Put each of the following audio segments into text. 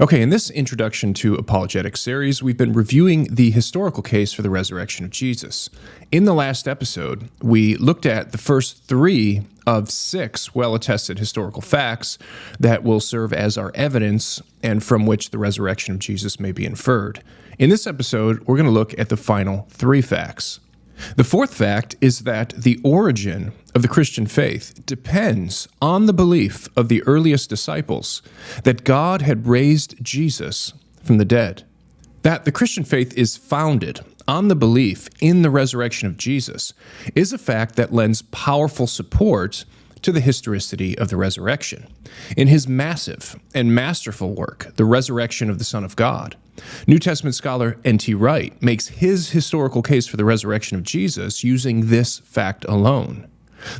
Okay, in this Introduction to Apologetics series, we've been reviewing the historical case for the resurrection of Jesus. In the last episode, we looked at the first 3 of 6 well-attested historical facts that will serve as our evidence and from which the resurrection of Jesus may be inferred. In this episode, we're going to look at the final 3 facts. The 4th fact is that the origin of the Christian faith depends on the belief of the earliest disciples that God had raised Jesus from the dead. That the Christian faith is founded on the belief in the resurrection of Jesus is a fact that lends powerful support to the historicity of the resurrection. In his massive and masterful work, The Resurrection of the Son of God, New Testament scholar N.T. Wright makes his historical case for the resurrection of Jesus using this fact alone.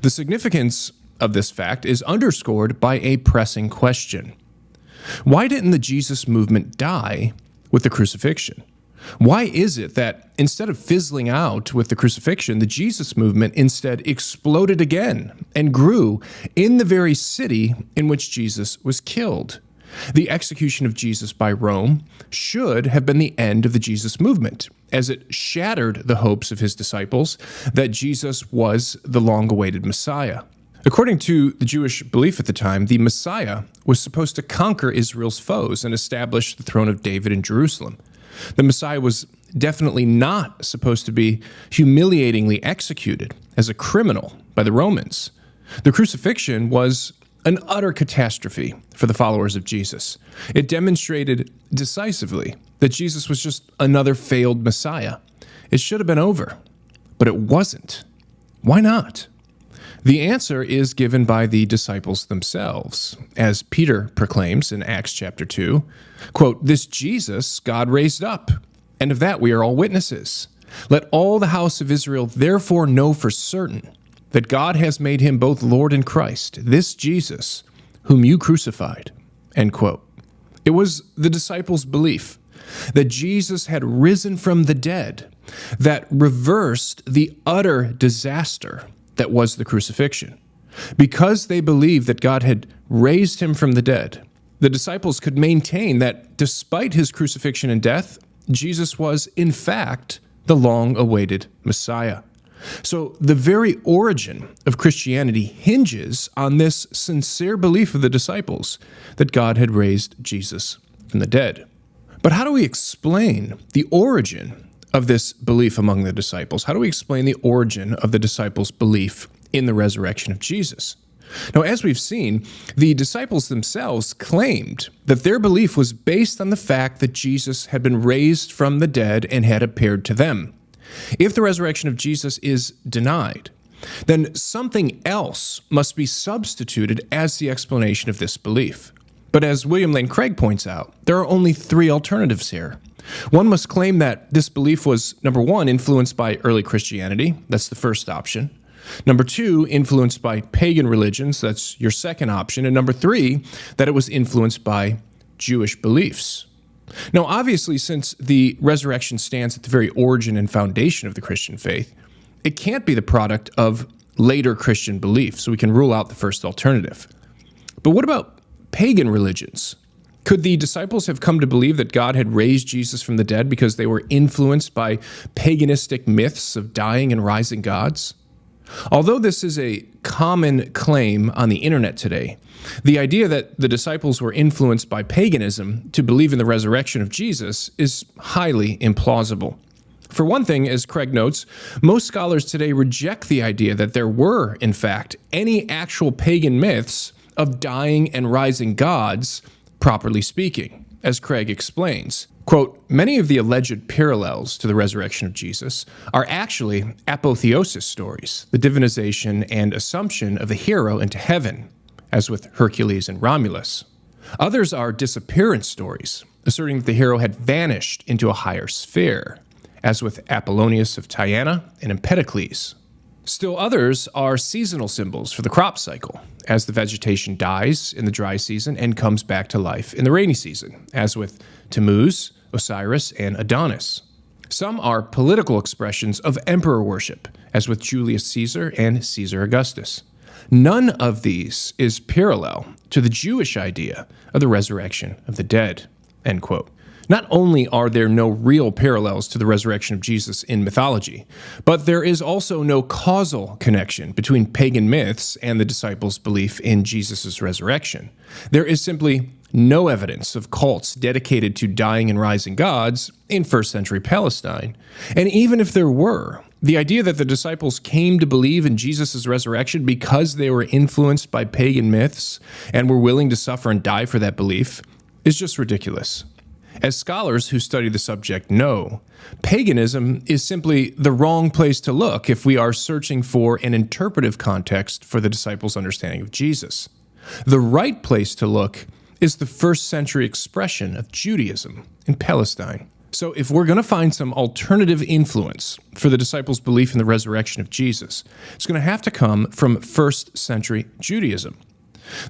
The significance of this fact is underscored by a pressing question. Why didn't the Jesus movement die with the crucifixion? Why is it that instead of fizzling out with the crucifixion, the Jesus movement instead exploded again and grew in the very city in which Jesus was killed? The execution of Jesus by Rome should have been the end of the Jesus movement, as it shattered the hopes of his disciples that Jesus was the long-awaited Messiah. According to the Jewish belief at the time, the Messiah was supposed to conquer Israel's foes and establish the throne of David in Jerusalem. The Messiah was definitely not supposed to be humiliatingly executed as a criminal by the Romans. The crucifixion was an utter catastrophe for the followers of Jesus. It demonstrated decisively that Jesus was just another failed Messiah. It should have been over, but it wasn't. Why not? The answer is given by the disciples themselves, as Peter proclaims in Acts chapter 2, quote, "This Jesus God raised up, and of that we are all witnesses. Let all the house of Israel therefore know for certain that God has made him both Lord and Christ, this Jesus, whom you crucified." End quote. It was the disciples' belief that Jesus had risen from the dead that reversed the utter disaster that was the crucifixion. Because they believed that God had raised him from the dead, the disciples could maintain that despite his crucifixion and death, Jesus was, in fact, the long-awaited Messiah. So the very origin of Christianity hinges on this sincere belief of the disciples that God had raised Jesus from the dead. But how do we explain the origin of this belief among the disciples? How do we explain the origin of the disciples' belief in the resurrection of Jesus? Now, as we've seen, the disciples themselves claimed that their belief was based on the fact that Jesus had been raised from the dead and had appeared to them. If the resurrection of Jesus is denied, then something else must be substituted as the explanation of this belief. But as William Lane Craig points out, there are only 3 alternatives here. One must claim that this belief was, number 1, influenced by early Christianity. That's the first option. Number 2, influenced by pagan religions. That's your second option. And number 3, that it was influenced by Jewish beliefs. Now, obviously, since the resurrection stands at the very origin and foundation of the Christian faith, it can't be the product of later Christian belief, so we can rule out the first alternative. But what about pagan religions? Could the disciples have come to believe that God had raised Jesus from the dead because they were influenced by paganistic myths of dying and rising gods? Although this is a common claim on the internet today, the idea that the disciples were influenced by paganism to believe in the resurrection of Jesus is highly implausible. For one thing, as Craig notes, most scholars today reject the idea that there were, in fact, any actual pagan myths of dying and rising gods, properly speaking, as Craig explains. Quote, "Many of the alleged parallels to the resurrection of Jesus are actually apotheosis stories, the divinization and assumption of the hero into heaven, as with Hercules and Romulus. Others are disappearance stories, asserting that the hero had vanished into a higher sphere, as with Apollonius of Tyana and Empedocles. Still others are seasonal symbols for the crop cycle, as the vegetation dies in the dry season and comes back to life in the rainy season, as with Tammuz, Osiris, and Adonis. Some are political expressions of emperor worship, as with Julius Caesar and Caesar Augustus. None of these is parallel to the Jewish idea of the resurrection of the dead. end quote. Not only are there no real parallels to the resurrection of Jesus in mythology, but there is also no causal connection between pagan myths and the disciples' belief in Jesus' resurrection. There is simply no evidence of cults dedicated to dying and rising gods in first century Palestine. And even if there were, the idea that the disciples came to believe in Jesus' resurrection because they were influenced by pagan myths and were willing to suffer and die for that belief is just ridiculous. As scholars who study the subject know, paganism is simply the wrong place to look if we are searching for an interpretive context for the disciples' understanding of Jesus. The right place to look is the first century expression of Judaism in Palestine. So if we're going to find some alternative influence for the disciples' belief in the resurrection of Jesus, it's going to have to come from first century Judaism.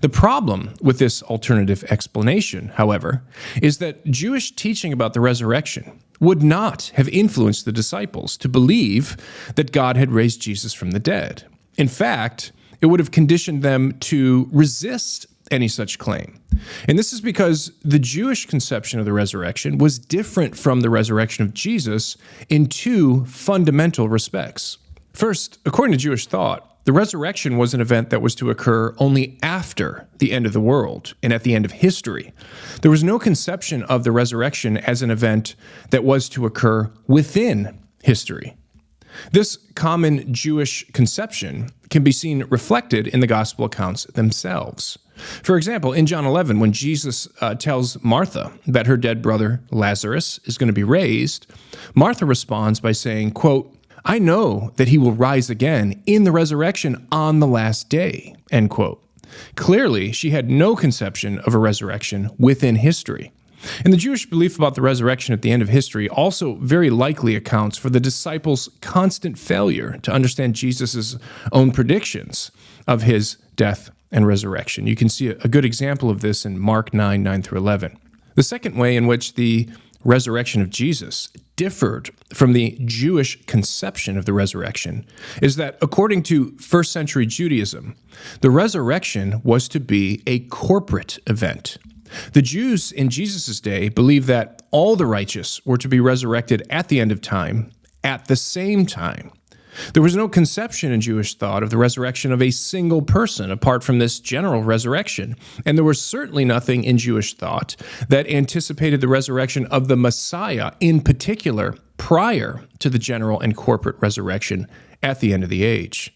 The problem with this alternative explanation, however, is that Jewish teaching about the resurrection would not have influenced the disciples to believe that God had raised Jesus from the dead. In fact, it would have conditioned them to resist any such claim. And this is because the Jewish conception of the resurrection was different from the resurrection of Jesus in two fundamental respects. First, according to Jewish thought, the resurrection was an event that was to occur only after the end of the world and at the end of history. There was no conception of the resurrection as an event that was to occur within history. This common Jewish conception can be seen reflected in the gospel accounts themselves. For example, in John 11, when Jesus tells Martha that her dead brother Lazarus is going to be raised, Martha responds by saying, quote, "I know that he will rise again in the resurrection on the last day," end quote. Clearly, she had no conception of a resurrection within history. And the Jewish belief about the resurrection at the end of history also very likely accounts for the disciples' constant failure to understand Jesus' own predictions of his death and resurrection. You can see a good example of this in Mark 9 through 11. The second way in which the resurrection of Jesus differed from the Jewish conception of the resurrection is that, according to first century Judaism, the resurrection was to be a corporate event. The Jews in Jesus' day believed that all the righteous were to be resurrected at the end of time at the same time. There was no conception in Jewish thought of the resurrection of a single person apart from this general resurrection, and there was certainly nothing in Jewish thought that anticipated the resurrection of the Messiah in particular prior to the general and corporate resurrection at the end of the age.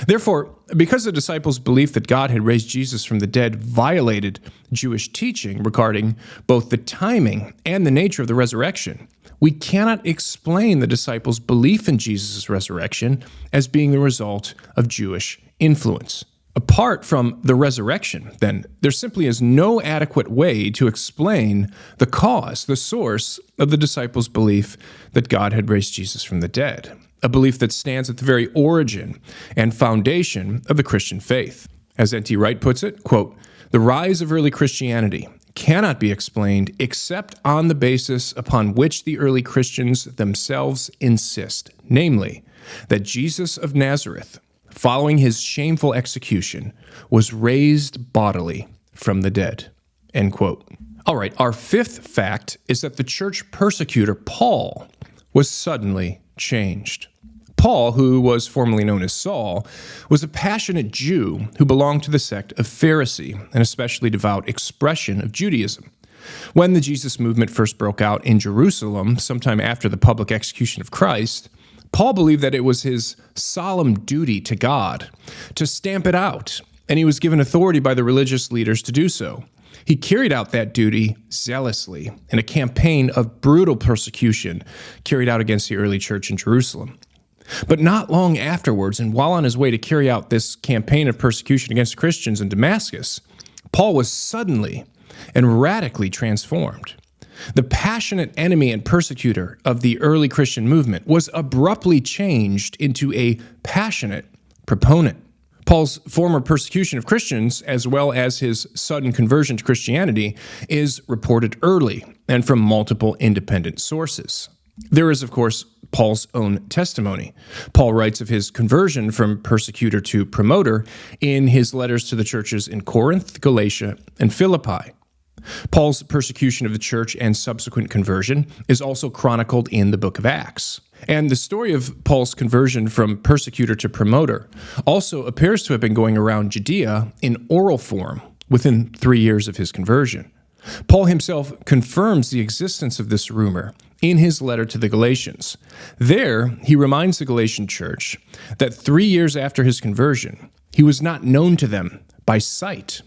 Therefore, because the disciples' belief that God had raised Jesus from the dead violated Jewish teaching regarding both the timing and the nature of the resurrection, we cannot explain the disciples' belief in Jesus' resurrection as being the result of Jewish influence. Apart from the resurrection, then, there simply is no adequate way to explain the cause, the source of the disciples' belief that God had raised Jesus from the dead, a belief that stands at the very origin and foundation of the Christian faith. As N.T. Wright puts it, quote, "The rise of early Christianity cannot be explained except on the basis upon which the early Christians themselves insist, namely, that Jesus of Nazareth, following his shameful execution, was raised bodily from the dead," end quote. All right, our fifth fact is that the church persecutor, Paul, was suddenly changed. Paul, who was formerly known as Saul, was a passionate Jew who belonged to the sect of Pharisee, an especially devout expression of Judaism. When the Jesus movement first broke out in Jerusalem, sometime after the public execution of Christ, Paul believed that it was his solemn duty to God to stamp it out, and he was given authority by the religious leaders to do so. He carried out that duty zealously in a campaign of brutal persecution carried out against the early church in Jerusalem. But not long afterwards, and while on his way to carry out this campaign of persecution against Christians in Damascus, Paul was suddenly and radically transformed. The passionate enemy and persecutor of the early Christian movement was abruptly changed into a passionate proponent. Paul's former persecution of Christians, as well as his sudden conversion to Christianity, is reported early and from multiple independent sources. There is, of course, Paul's own testimony. Paul writes of his conversion from persecutor to promoter in his letters to the churches in Corinth, Galatia, and Philippi. Paul's persecution of the church and subsequent conversion is also chronicled in the book of Acts. And the story of Paul's conversion from persecutor to promoter also appears to have been going around Judea in oral form within 3 years of his conversion. Paul himself confirms the existence of this rumor in his letter to the Galatians. There, he reminds the Galatian church that 3 years after his conversion, he was not known to them by sight.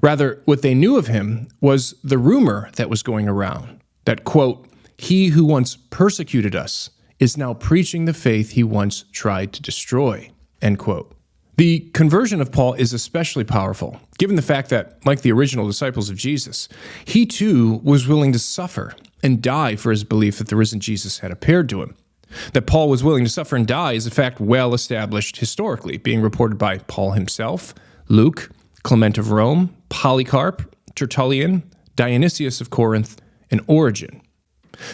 Rather, what they knew of him was the rumor that was going around, that, quote, "He who once persecuted us is now preaching the faith he once tried to destroy," end quote. The conversion of Paul is especially powerful, given the fact that, like the original disciples of Jesus, he too was willing to suffer and die for his belief that the risen Jesus had appeared to him. That Paul was willing to suffer and die is a fact well established historically, being reported by Paul himself, Luke, Clement of Rome, Polycarp, Tertullian, Dionysius of Corinth, and Origen.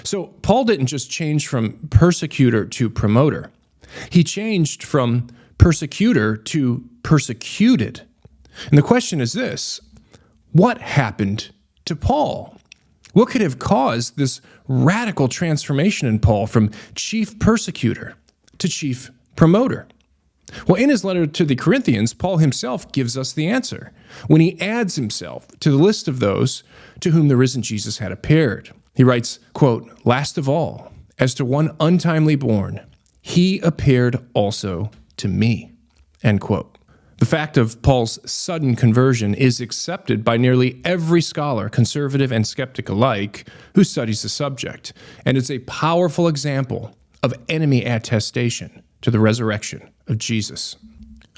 So Paul didn't just change from persecutor to promoter. He changed from persecutor to persecuted. And the question is this: what happened to Paul? What could have caused this radical transformation in Paul from chief persecutor to chief promoter? Well, in his letter to the Corinthians, Paul himself gives us the answer when he adds himself to the list of those to whom the risen Jesus had appeared. He writes, quote, "Last of all, as to one untimely born, he appeared also to me," end quote. The fact of Paul's sudden conversion is accepted by nearly every scholar, conservative and skeptic alike, who studies the subject, and is a powerful example of enemy attestation to the resurrection of Jesus.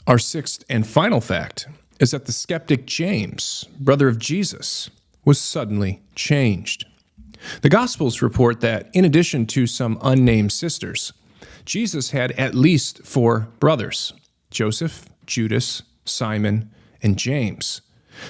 Our sixth and final fact is that the skeptic James, brother of Jesus, was suddenly changed. The Gospels report that in addition to some unnamed sisters, Jesus had at least 4 brothers: Joseph, Judas, Simon, and James.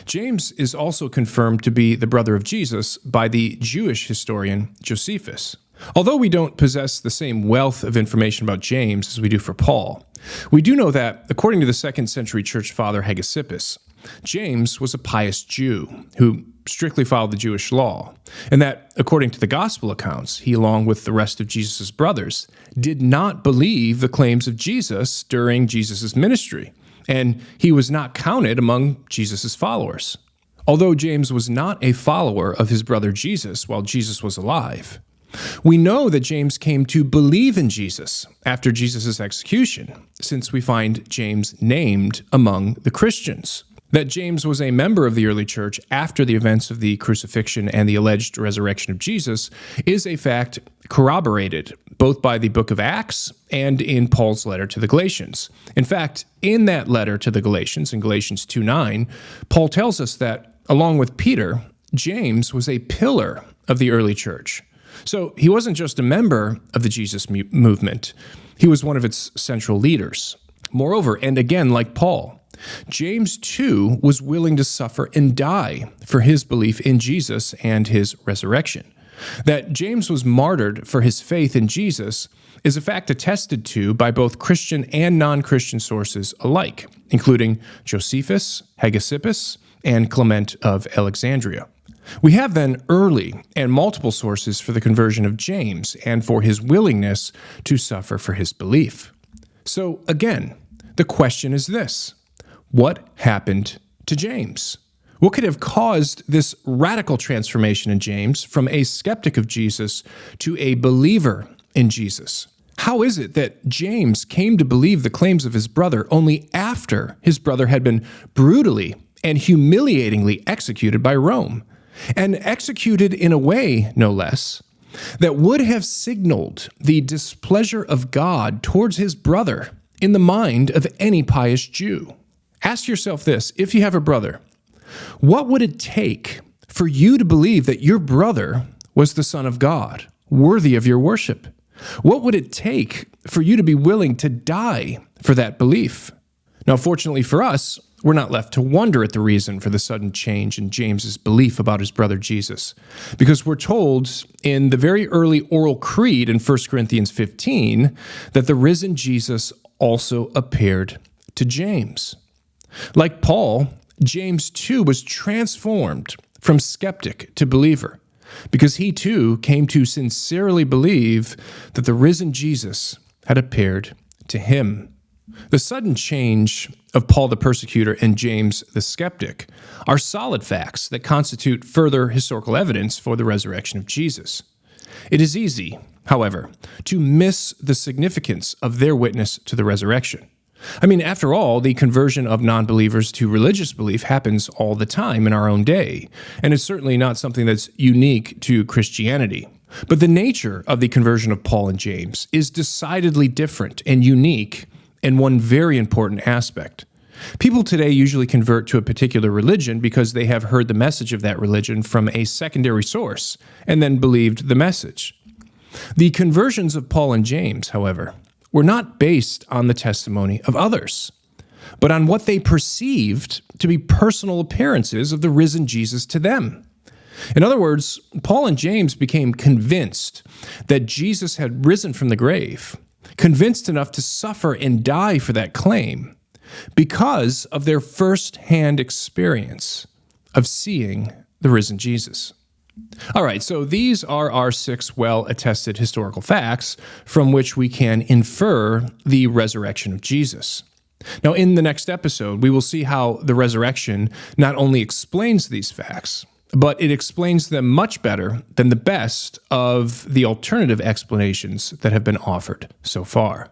James is also confirmed to be the brother of Jesus by the Jewish historian Josephus. Although we don't possess the same wealth of information about James as we do for Paul, we do know that, according to the 2nd century church father Hegesippus, James was a pious Jew who strictly followed the Jewish law, and that, according to the gospel accounts, he, along with the rest of Jesus' brothers, did not believe the claims of Jesus during Jesus' ministry, and he was not counted among Jesus' followers. Although James was not a follower of his brother Jesus while Jesus was alive, we know that James came to believe in Jesus after Jesus' execution, since we find James named among the Christians. That James was a member of the early church after the events of the crucifixion and the alleged resurrection of Jesus is a fact corroborated both by the book of Acts and in Paul's letter to the Galatians. In fact, in that letter to the Galatians, in Galatians 2:9, Paul tells us that, along with Peter, James was a pillar of the early church. So he wasn't just a member of the Jesus movement, he was one of its central leaders. Moreover, and again like Paul, James too was willing to suffer and die for his belief in Jesus and his resurrection. That James was martyred for his faith in Jesus is a fact attested to by both Christian and non-Christian sources alike, including Josephus, Hegesippus, and Clement of Alexandria. We have then early and multiple sources for the conversion of James and for his willingness to suffer for his belief. So again, the question is this: what happened to James? What could have caused this radical transformation in James from a skeptic of Jesus to a believer in Jesus? How is it that James came to believe the claims of his brother only after his brother had been brutally and humiliatingly executed by Rome? And executed in a way, no less, that would have signaled the displeasure of God towards his brother in the mind of any pious Jew. Ask yourself this: if you have a brother, what would it take for you to believe that your brother was the Son of God, worthy of your worship? What would it take for you to be willing to die for that belief? Now, fortunately for us, we're not left to wonder at the reason for the sudden change in James's belief about his brother Jesus, because we're told in the very early oral creed in 1 Corinthians 15 that the risen Jesus also appeared to James. Like Paul, James too was transformed from skeptic to believer, because he too came to sincerely believe that the risen Jesus had appeared to him. The sudden change of Paul the Persecutor and James the Skeptic are solid facts that constitute further historical evidence for the resurrection of Jesus. It is easy, however, to miss the significance of their witness to the resurrection. After all, the conversion of non-believers to religious belief happens all the time in our own day, and it's certainly not something that's unique to Christianity. But the nature of the conversion of Paul and James is decidedly different and unique in one very important aspect. People today usually convert to a particular religion because they have heard the message of that religion from a secondary source and then believed the message. The conversions of Paul and James, however, were not based on the testimony of others, but on what they perceived to be personal appearances of the risen Jesus to them. In other words, Paul and James became convinced that Jesus had risen from the grave, convinced enough to suffer and die for that claim because of their first-hand experience of seeing the risen Jesus. All right, so these are our 6 well-attested historical facts from which we can infer the resurrection of Jesus. Now, in the next episode, we will see how the resurrection not only explains these facts, but it explains them much better than the best of the alternative explanations that have been offered so far.